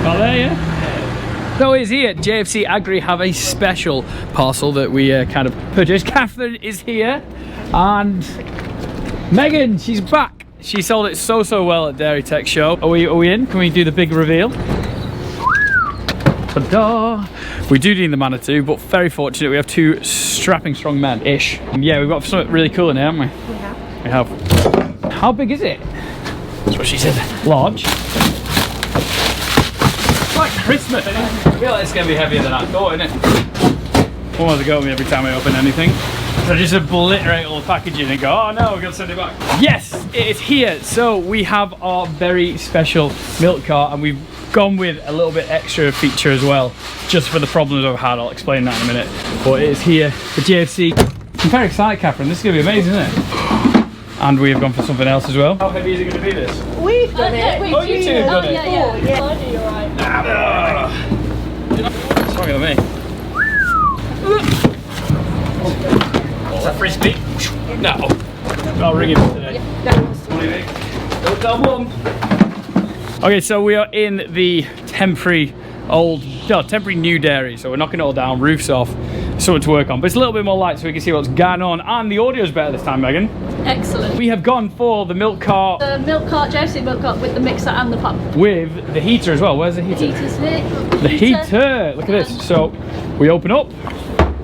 Not there, yeah? So is here. JFC Agri have a special parcel that we kind of purchased. Catherine is here, and Megan, she's back. She sold it so well at Dairy Tech Show. Are we in? Can we do the big reveal? Ta-da! We do need the Manitou, but very fortunate we have two strapping strong men-ish. Yeah, we've got something really cool in here, haven't we? We have. How big is it? That's what she said. Large. It's like Christmas, isn't it? I feel like it's going to be heavier than I thought, isn't it? Almost go at me every time I open anything. So just obliterate all the packaging and go, oh no, we've got to send it back. Yes, it is here. So we have our very special milk cart, and we've gone with a little bit extra feature as well, just for the problems I've had. I'll explain that in a minute. But it is here for JFC. I'm very excited, Catherine. This is going to be amazing, isn't it? And we have gone for something else as well. How heavy is it going to be, this? We've done it. Oh, you two have done it? Yeah. You're right. Sorry about me. Is that frisbee? No. I'll ring him today. Okay, so we are in the temporary new dairy. So we're knocking it all down, roofs off, something to work on. But it's a little bit more light so we can see what's going on. And the audio's better this time, Megan. Excellent. We have gone for the milk cart. The milk cart, JFC milk cart with the mixer and the pump. With the heater as well. Where's the heater? The heater's here. The heater! Look at this. So we open up.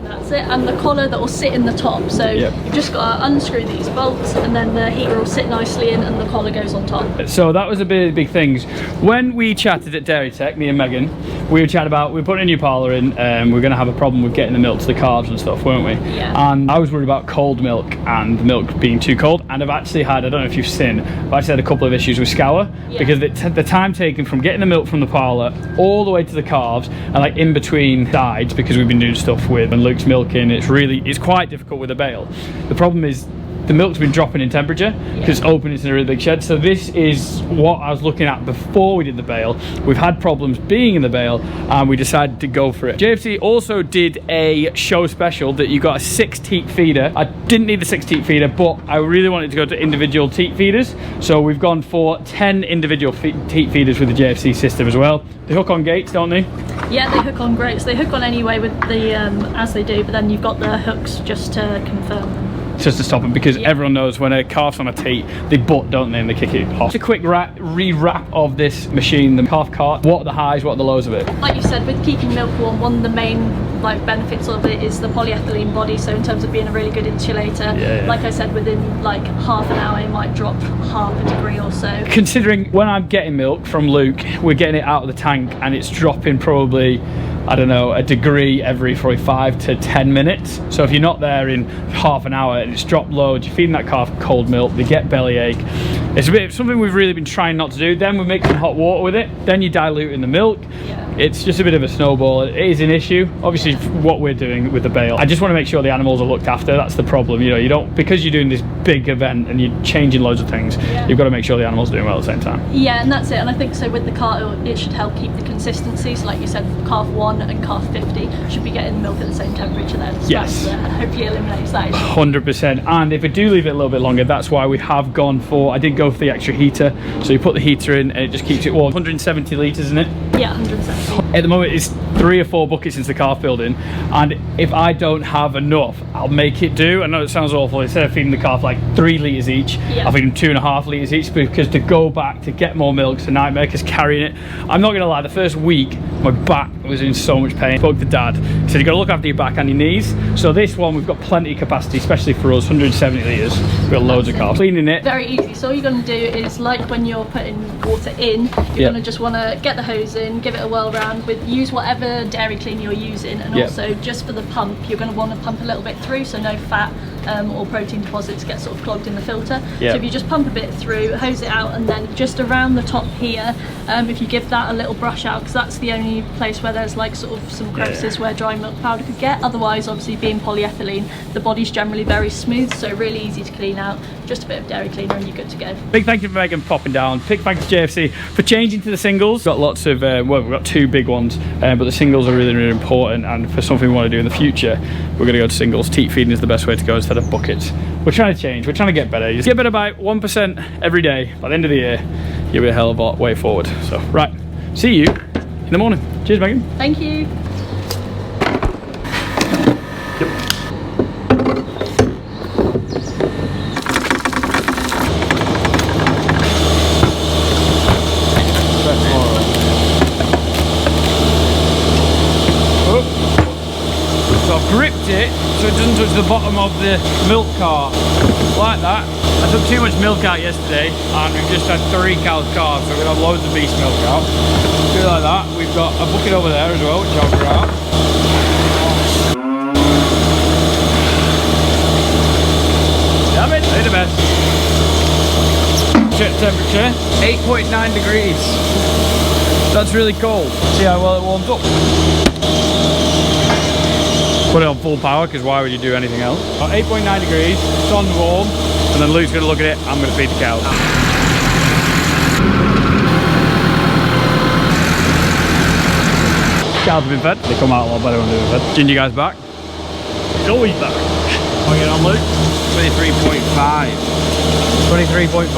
That's it, and the collar that will sit in the top. So you've just got to unscrew these bolts, and then the heater will sit nicely in, and the collar goes on top. So that was a big things. When we chatted at Dairy Tech, me and Megan, we were chatting about, we're putting a new parlour in, we're going to have a problem with getting the milk to the calves and stuff, weren't we? Yeah. And I was worried about cold milk and the milk being too cold, and I've actually had, I don't know if you've seen, but I've actually had a couple of issues with scour, because the time taken from getting the milk from the parlour all the way to the calves, and like in between sides, because we've been doing stuff with and Luke's milking, it's quite difficult with a bale. The problem is the milk's been dropping in temperature because it's open, it's in a really big shed. So this is what I was looking at before we did the bale. We've had problems being in the bale, and we decided to go for it. JFC also did a show special that you got a 6 teat feeder. I didn't need the 6 teat feeder, but I really wanted to go to individual teat feeders. So we've gone for 10 individual teat feeders with the JFC system as well. They hook on gates, don't they? Yeah, they hook on grates. They hook on anyway with the as they do, but then you've got the hooks just to confirm them. Just to stop them, because everyone knows when a calf's on a teat, they butt, don't they, and they kick it off. Just a quick re-wrap of this machine, the calf cart. What are the highs, what are the lows of it? Like you said, with keeping milk warm, one of the main benefits of it is the polyethylene body. So in terms of being a really good insulator, like I said, within like half an hour it might drop half a degree or so. Considering when I'm getting milk from Luke, we're getting it out of the tank and it's dropping probably, I don't know, a degree every probably 5 to 10 minutes. So if you're not there in half an hour and it's dropped loads, you're feeding that calf cold milk, they get bellyache. It's a bit something we've really been trying not to do. Then we're mixing hot water with it, then you're diluting the milk. It's just a bit of a snowball. It is an issue, obviously, what we're doing with the bale. I just want to make sure the animals are looked after. That's the problem, you know. You don't, because you're doing this big event and you're changing loads of things, you've got to make sure the animals are doing well at the same time. Yeah, and that's it. And I think so with the cart, it should help keep the consistency. So like you said, calf 1 and calf 50 should be getting milk at the same temperature then. So yes. Hopefully eliminates that issue. 100%. And if we do leave it a little bit longer, that's why we have gone for, I did go for the extra heater. So you put the heater in and it just keeps it warm. 170 litres, isn't it? Yeah, 170. At the moment it's 3 or 4 buckets into the calf building, and if I don't have enough, I'll make it do. I know it sounds awful. Instead of feeding the calf like 3 litres each, I'll feed them 2.5 litres each, because to go back to get more milk is a nightmare, because carrying it, I'm not gonna lie, the first week my back was in so much pain. I spoke to Dad, he said you gotta look after your back and your knees. So this one we've got plenty of capacity, especially for us, 170 litres. We've got loads of calves. Cleaning it, very easy. So all you're gonna do is, like when you're putting water in, you're gonna just want to get the hose in, give it a whirl round with, use whatever dairy clean you're using, and also just for the pump you're going to want to pump a little bit through so no fat or protein deposits get sort of clogged in the filter. So if you just pump a bit through, hose it out, and then just around the top here, if you give that a little brush out, because that's the only place where there's like sort of some crevices where dry milk powder could get. Otherwise, obviously being polyethylene, the body's generally very smooth, so really easy to clean out. Just a bit of dairy cleaner and you're good to go. Big thank you for Megan popping down. Big thank you to JFC for changing to the singles. Got lots of well, we've got 2 big ones, but the singles are really important, and for something we want to do in the future, we're going to go to singles. Teat feeding is the best way to go instead of buckets. We're trying to change, we're trying to get better. You just get better by 1% every day. By the end of the year, you'll be a hell of a way forward. So right, see you in the morning. Cheers, Megan. Thank you. So I've gripped it so it doesn't touch the bottom of the milk cart, like that. I took too much milk out yesterday and we've just had 3 cows calves, so we're going to have loads of beast milk out. Do it like that. We've got a bucket over there as well, which I'll grab. Damn it, they're the best. Check temperature, 8.9 degrees. That's really cold. See how well it warms up. Put it on full power, because why would you do anything else? 8.9 degrees, sun's warm, and then Luke's going to look at it. I'm going to feed the cows. Cows have been fed. They come out a lot better when they've been fed. Ginger guy's back. He's always back. What are you getting on, Luke? 23.5. 23.5.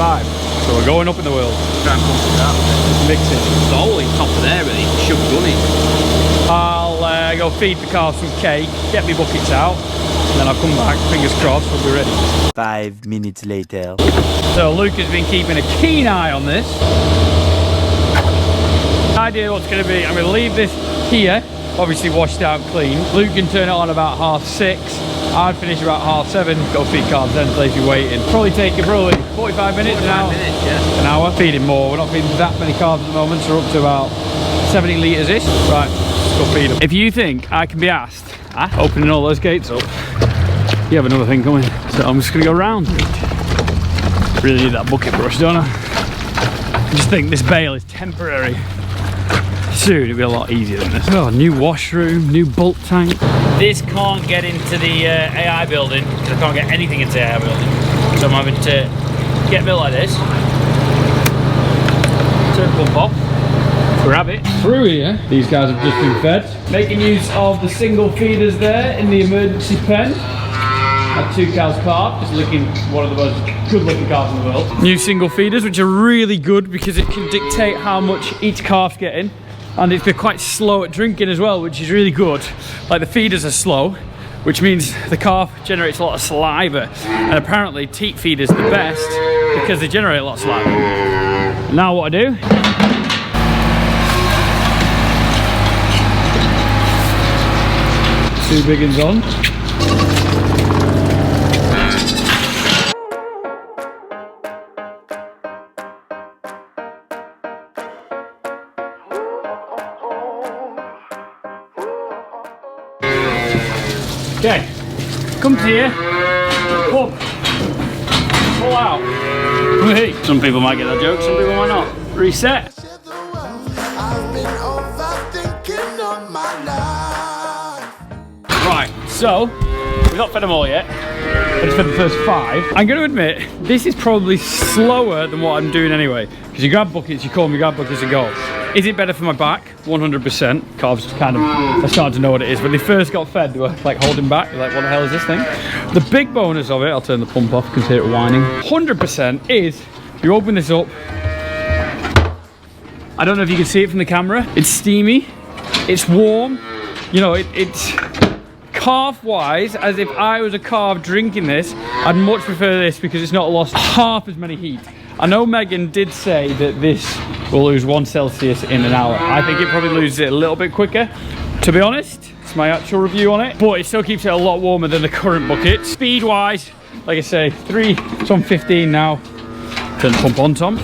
So we're going up in the world. Try and pump it out. Mix it. The hole in top of there, really. Should have done it. I'll go feed the calves some cake, get me buckets out, and then I'll come back, fingers crossed, we'll be ready. 5 minutes later. So Luke has been keeping a keen eye on this. Idea what's going to be, I'm going to leave this here, obviously washed out clean. Luke can turn it on about 6:30. I'd finish about 7:30, go feed calves then, so if you're waiting. Probably take it 45 minutes, an hour. Yeah. An hour. Feeding more, we're not feeding that many calves at the moment, so we're up to about 70 litres-ish. Right. Go feed them. If you think I can be asked opening all those gates up, you have another thing coming. So I'm just gonna go round. Really need that bucket brush, don't I? I just think this bale is temporary. Soon it'll be a lot easier than this. Oh, new washroom, new bulk tank. This can't get into the AI building because I can't get anything into the AI building. So I'm having to get milk like this. Turn pump off. Grab it through here. These guys have just been fed. Making use of the single feeders there in the emergency pen. Had 2 cows calved, just licking one of the most good looking calves in the world. New single feeders, which are really good because it can dictate how much each calf's getting, and they're quite slow at drinking as well, which is really good. Like the feeders are slow, which means the calf generates a lot of saliva, and apparently teat feeders are the best because they generate a lot of saliva. Now what I do, two big ones on. Okay, come to here, pump, pull out. Wait. Some people might get that joke, some people might not. Reset. Right, so we've not fed them all yet. I just fed the first 5. I'm going to admit, this is probably slower than what I'm doing anyway. Because you grab buckets, you call me, grab buckets and go. Is it better for my back? 100%. Calves kind of are starting to know what it is. When they first got fed, they were like holding back. They're like, what the hell is this thing? The big bonus of it, I'll turn the pump off, you can hear it whining. 100% is, you open this up. I don't know if you can see it from the camera. It's steamy, it's warm. You know, it's calf-wise, as if I was a calf drinking this, I'd much prefer this because it's not lost half as many heat. I know Megan did say that this will lose 1 Celsius in an hour. I think it probably loses it a little bit quicker, to be honest. It's my actual review on it, but it still keeps it a lot warmer than the current bucket. Speed-wise, like I say, 3, it's on 15 now. Turn the pump on, Tom.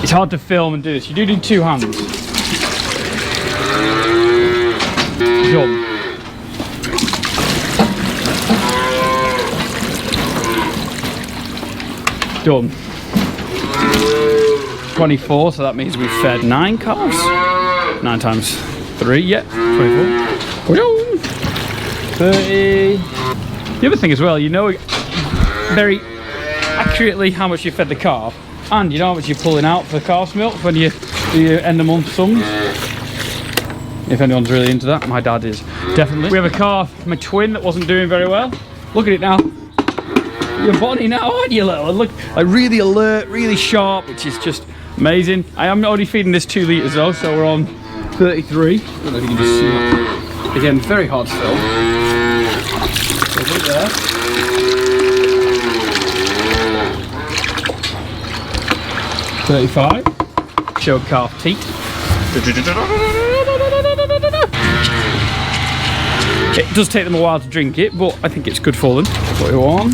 It's hard to film and do this. You do need 2 hands. Jump. Done. 24, so that means we've fed 9 calves. 9 times 3, yeah, 24. 30. The other thing as well, you know very accurately how much you fed the calf, and you know how much you're pulling out for calf's milk when you do your end of month sums. If anyone's really into that, my dad is, definitely. We have a calf, my twin, that wasn't doing very well. Look at it now. You're bonny now, aren't you, little? Look, like really alert, really sharp, which is just amazing. I am only feeding this 2 litres though, so we're on 33. I don't know if you can just see that. Again, very hard to fill. So put it there. 35. Show calf teat. It does take them a while to drink it, but I think it's good for them. 41.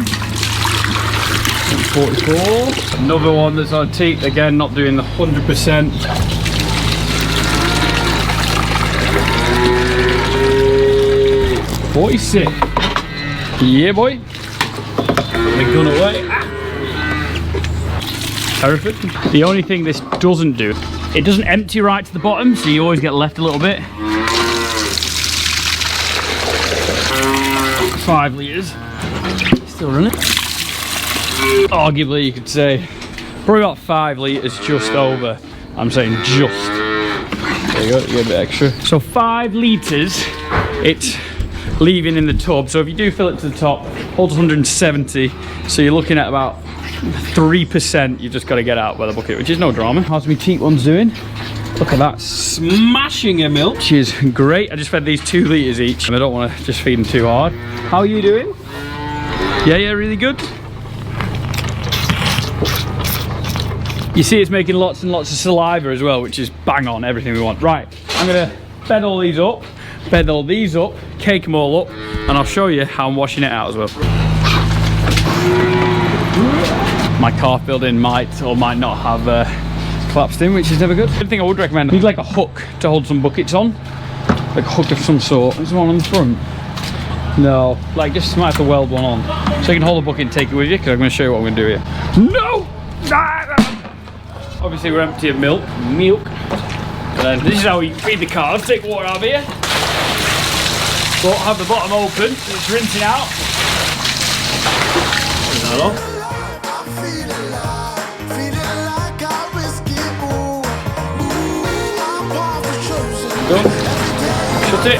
44. Another one that's on teat, again not doing the 100%. 46. Yeah boy. The gun away. Hereford. The only thing this doesn't do, it doesn't empty right to the bottom, so you always get left a little bit. 5 litres. Still running. Arguably you could say probably about 5 litres just over. I'm saying just. There you go, you get a bit extra. So 5 litres it's leaving in the tub. So if you do fill it to the top, holds 170. So you're looking at about 3% you've just got to get out by the bucket, which is no drama. How's my teat ones doing? Look at that, smashing a milk, which is great. I just fed these 2 litres each, and I don't want to just feed them too hard. How are you doing? Yeah, really good. You see it's making lots and lots of saliva as well, which is bang on, everything we want. Right, I'm gonna bed all these up, cake them all up, and I'll show you how I'm washing it out as well. My calf building might or might not have collapsed in, which is never good. The thing I would recommend, you need like a hook to hold some buckets on, like a hook of some sort. Is there one on the front? No, like just might have to weld one on, so you can hold a bucket and take it with you, because I'm going to show you what I'm going to do here. No! Obviously we're empty of milk. And then this is how we feed the calves. Take water out of here, but have the bottom open, so it's rinsing out. Turn that off. Done. Shut it.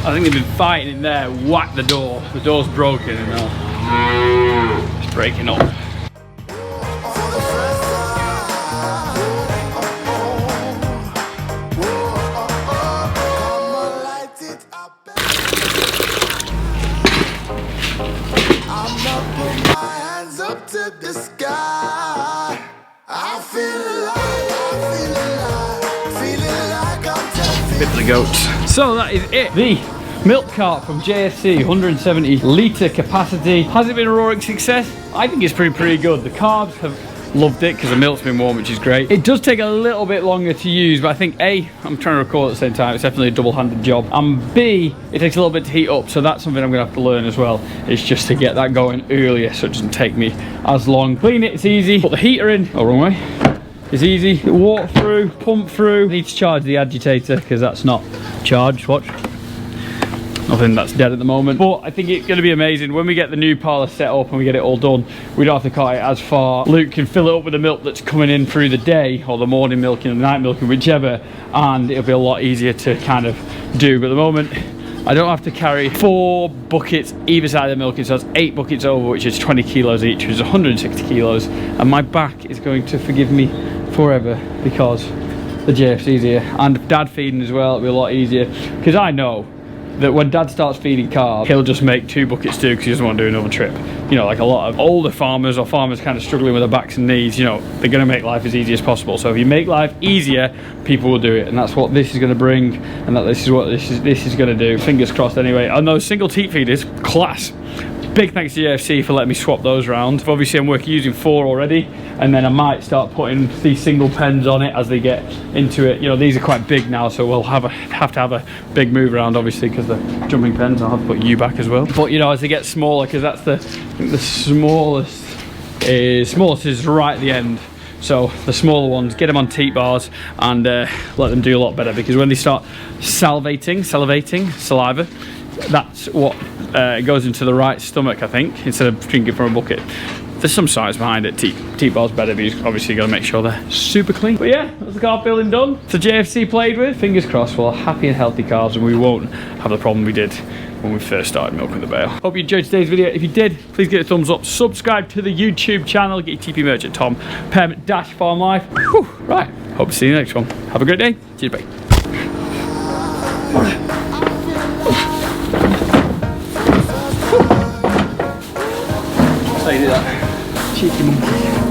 I think they've been fighting in there. Whack the door. The door's broken and now it's breaking up. Bit for the goats. So that is it. The milk cart from JFC, 170 litre capacity. Has it been a roaring success? I think it's pretty good. The calves have loved it because the milk's been warm, which is great. It does take a little bit longer to use, but I think A, I'm trying to record at the same time, it's definitely a double-handed job, and B, it takes a little bit to heat up, so that's something I'm gonna have to learn as well. It's just to get that going earlier so it doesn't take me as long. Clean it, it's easy. Put the heater in, oh, wrong way. It's easy. Walk through, pump through. Need to charge the agitator because that's not charged. Watch. Nothing, that's dead at the moment. But I think it's going to be amazing when we get the new parlour set up and we get it all done. We don't have to cart it as far. Luke can fill it up with the milk that's coming in through the day, or the morning milking or the night milking, whichever, and it'll be a lot easier to kind of do. But at the moment, I don't have to carry 4 buckets either side of the milking, so that's 8 buckets over, which is 20 kilos each, which is 160 kilos. And my back is going to forgive me forever because the JFC's here. And Dad feeding as well, it'll be a lot easier. Because I know that when Dad starts feeding calves, he'll just make 2 buckets too because he doesn't want to do another trip. You know, like a lot of older farmers or farmers kind of struggling with their backs and knees, you know, they're going to make life as easy as possible. So if you make life easier, people will do it, and that's what this is going to bring, and this is what this is going to do. Fingers crossed anyway. And those single teat feeders, class. Big thanks to JFC for letting me swap those around. Obviously I'm using 4 already, and then I might start putting these single pens on it as they get into it. You know, these are quite big now, so we'll have to have a big move around, obviously, because the jumping pens. I'll have to put you back as well. But you know, as they get smaller, because that's the smallest is right at the end. So the smaller ones, get them on teat bars and let them do a lot better, because when they start salivating, saliva, that's what goes into the right stomach, I think, instead of drinking from a bucket. There's some science behind it. Teat bar's better, but you've obviously got to make sure they're super clean. But yeah, that's the calf building done. So JFC played with. Fingers crossed we'll have happy and healthy calves and we won't have the problem we did when we first started milking the bale. Hope you enjoyed today's video. If you did, please get a thumbs up. Subscribe to the YouTube channel. Get your TP Merchant Tom, Parent-Farm Life. Whew. Right, hope to see you next one. Have a great day. Cheers, bye. So you do that. Cheeky monkey.